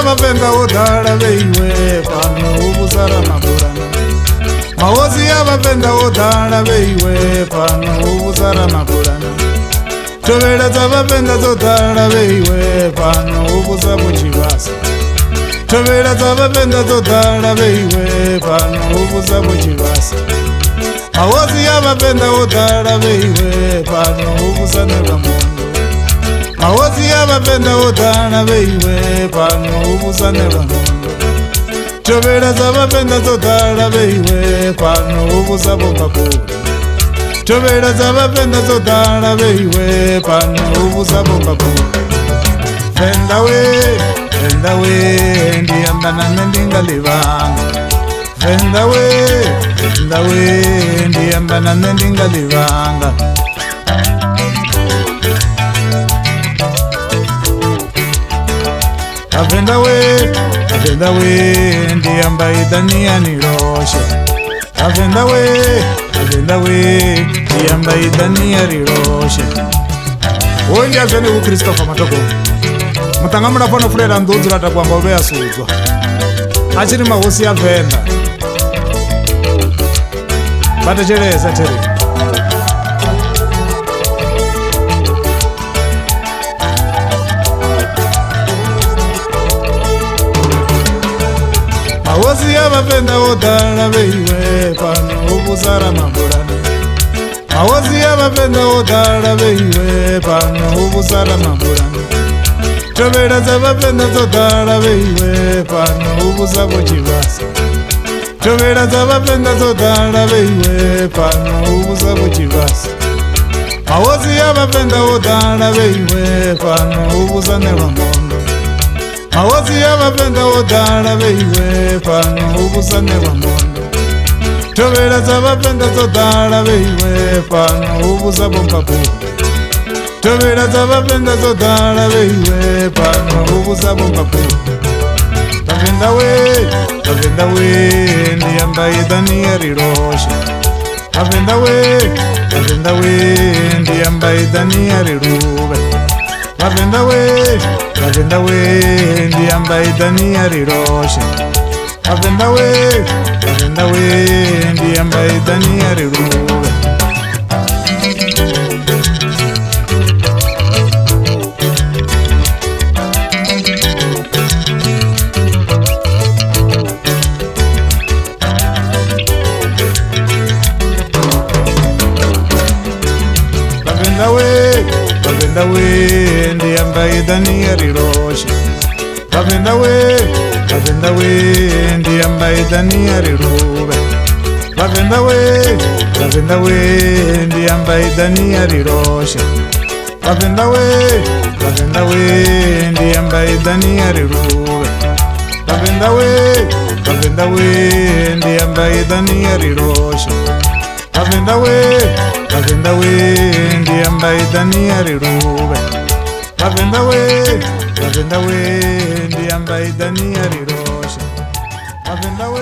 ya vapenda udala veiwe pano ubusara maburana. Mawozi ya vapenda udala veiwe pano ubusara maburana. Tovela za vapenda zodala veiwe pano ubusa buchivasa. Tovela za vapenda zodala veiwe pano ubusa buchivasa. Mawozi ya vapenda udala veiwe pano ubusa nevamondo. Mawozi ya vapenda udala veiwe pano ubusa nevamondo. Tovela za vapenda zodala veiwe pano ubusa bombapura. Tovela za vapenda zodala veiwe pano ubusa bombapura. Venda we, ndiyambana nendingalivanga. Venda we, ndiyambana nendingalivanga. Venda we, ndiyamba idania niroshe. Venda we, ndiyamba idania riroshe. Ondi azene ku Christopher Matoko. Mutangamula pano Freda Ndunzula takwamba ube asuzwa. Achiri mahosi ya Venda. Bata chereza tere. Mahosi ya vapenda udala veiwe pano ubusara maburana. Mahosi ya vapenda udala veiwe pano ubusara maburana. Tovela za vapenda zodala veiwe pano ubusa buchivasa. Tovela za vapenda zodala veiwe pano ubusa buchivasa. Mawozi ya vapenda udala veiwe pano ubusa nevamondo. Mawozi ya vapenda udala veiwe pano ubusa nevamondo. Tovela za vapenda zodala veiwe pano ubusa bombapura. Tovela za vapenda zodala veiwe pano ubusa bombapura. Venda we, ndiyamba idania riroshe. Venda we, ndiyamba idania rirube. Venda we, ndiyamba idania riroshe. Venda we, ndiyamba idania rirube. Venda we, ndiyamba idania riroshe. Venda we, ndiyamba idania rirube. Venda we, ndiyamba idania riroshe. Venda we, ndiyamba idania rirube. Venda we, ndiyamba idania riroshe. Venda we, ndiyamba idania rirube. Venda we, ndiyamba idania riroshe. Venda we.